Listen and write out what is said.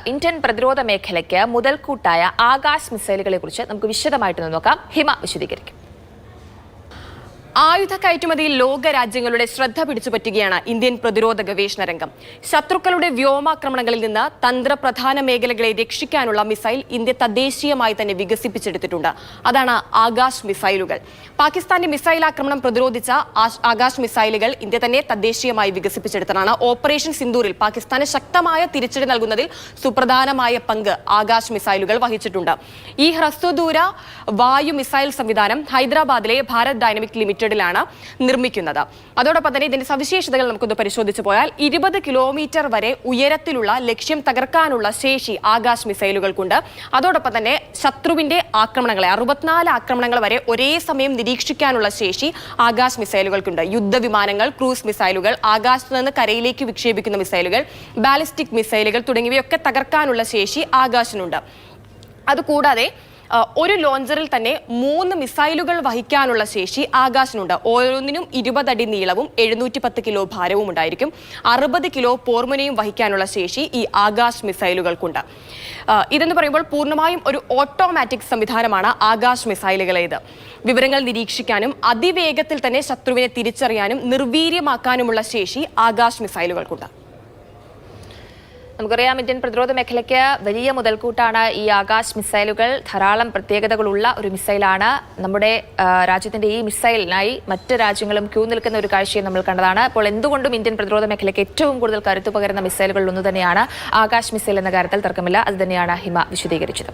Indian പ്രതിരോധ മേഖലയ്ക്ക് മുതൽക്കൂട്ടായ ആകാശ് മിസൈലുകളെ കുറിച്ച് നമുക്ക് വിശദമായിട്ട് നോക്കാം. ഹിമ വിശദീകരിക്കും. ആയുധ കയറ്റുമതിയിൽ ലോക രാജ്യങ്ങളുടെ ശ്രദ്ധ പിടിച്ചുപറ്റുകയാണ് ഇന്ത്യൻ പ്രതിരോധ ഗവേഷണ രംഗം. ശത്രുക്കളുടെ വ്യോമാക്രമണങ്ങളിൽ നിന്ന് തന്ത്രപ്രധാന മേഖലകളെ രക്ഷിക്കാനുള്ള മിസൈൽ ഇന്ത്യ തദ്ദേശീയമായി തന്നെ വികസിപ്പിച്ചെടുത്തിട്ടുണ്ട്. അതാണ് ആകാശ് മിസൈലുകൾ. പാകിസ്ഥാന്റെ മിസൈൽ ആക്രമണം പ്രതിരോധിച്ച ആകാശ് മിസൈലുകൾ ഇന്ത്യ തന്നെ തദ്ദേശീയമായി വികസിപ്പിച്ചെടുത്തതാണ്. ഓപ്പറേഷൻ സിന്ദൂറിൽ പാകിസ്ഥാന് ശക്തമായ തിരിച്ചടി നൽകുന്നതിൽ സുപ്രധാനമായ പങ്ക് ആകാശ് മിസൈലുകൾ വഹിച്ചിട്ടുണ്ട്. ഈ ഹ്രസ്വദൂര വായു മിസൈൽ സംവിധാനം ഹൈദരാബാദിലെ ഭാരത് ഡൈനാമിക് ലിമിറ്റഡ് ാണ് നിർമ്മിക്കുന്നത്. അതോടൊപ്പം തന്നെ ഇതിന്റെ സവിശേഷതകൾ നമുക്കൊന്ന് പരിശോധിച്ചു പോയാൽ 20 കിലോമീറ്റർ വരെ ഉയരത്തിലുള്ള ലക്ഷ്യം തകർക്കാനുള്ള ശേഷി ആകാശ് മിസൈലുകൾക്കുണ്ട്. അതോടൊപ്പം തന്നെ ശത്രുവിന്റെ ആക്രമണങ്ങളെ 64 ആക്രമണങ്ങൾ വരെ ഒരേ സമയം നിരീക്ഷിക്കാനുള്ള ശേഷി ആകാശ് മിസൈലുകൾക്കുണ്ട്. യുദ്ധവിമാനങ്ങൾ, ക്രൂസ് മിസൈലുകൾ, ആകാശത്ത് നിന്ന് കരയിലേക്ക് വിക്ഷേപിക്കുന്ന മിസൈലുകൾ, ബാലിസ്റ്റിക് മിസൈലുകൾ തുടങ്ങിയവയൊക്കെ തകർക്കാനുള്ള ശേഷി ആകാശിനുണ്ട്. അതുകൂടാതെ ഒരു ലോഞ്ചറിൽ തന്നെ 3 മിസൈലുകൾ വഹിക്കാനുള്ള ശേഷി ആകാശിനുണ്ട്. ഓരോന്നിനും 20 അടി നീളവും 710 കിലോ ഭാരവും ഉണ്ടായിരിക്കും. 60 കിലോ പോർമുനയും വഹിക്കാനുള്ള ശേഷി ഈ ആകാശ് മിസൈലുകൾക്കുണ്ട്. ഇതെന്ന് പറയുമ്പോൾ പൂർണ്ണമായും ഒരു ഓട്ടോമാറ്റിക് സംവിധാനമാണ് ആകാശ് മിസൈലുകളേത്. വിവരങ്ങൾ നിരീക്ഷിക്കാനും അതിവേഗത്തിൽ തന്നെ ശത്രുവിനെ തിരിച്ചറിയാനും നിർവീര്യമാക്കാനുമുള്ള ശേഷി ആകാശ് മിസൈലുകൾക്കുണ്ട്. നമുക്കറിയാം, ഇന്ത്യൻ പ്രതിരോധ മേഖലയ്ക്ക് വലിയ മുതൽക്കൂട്ടാണ് ഈ ആകാശ് മിസൈലുകൾ. ധാരാളം പ്രത്യേകതകളുള്ള ഒരു മിസൈലാണ്. നമ്മുടെ രാജ്യത്തിന്റെ ഈ മിസൈലിനായി മറ്റ് രാജ്യങ്ങളും ക്യൂ നിൽക്കുന്ന ഒരു കാഴ്ചയും നമ്മൾ കണ്ടതാണ്. അപ്പോൾ എന്തുകൊണ്ടും ഇന്ത്യൻ പ്രതിരോധ മേഖലയ്ക്ക് ഏറ്റവും കൂടുതൽ കരുത്തു പകരുന്ന മിസൈലുകളിൽ ഒന്ന് തന്നെയാണ് ആകാശ് മിസൈൽ എന്ന കാര്യത്തിൽ തർക്കമില്ല. അത് തന്നെയാണ് ഹിമ വിശദീകരിച്ചത്.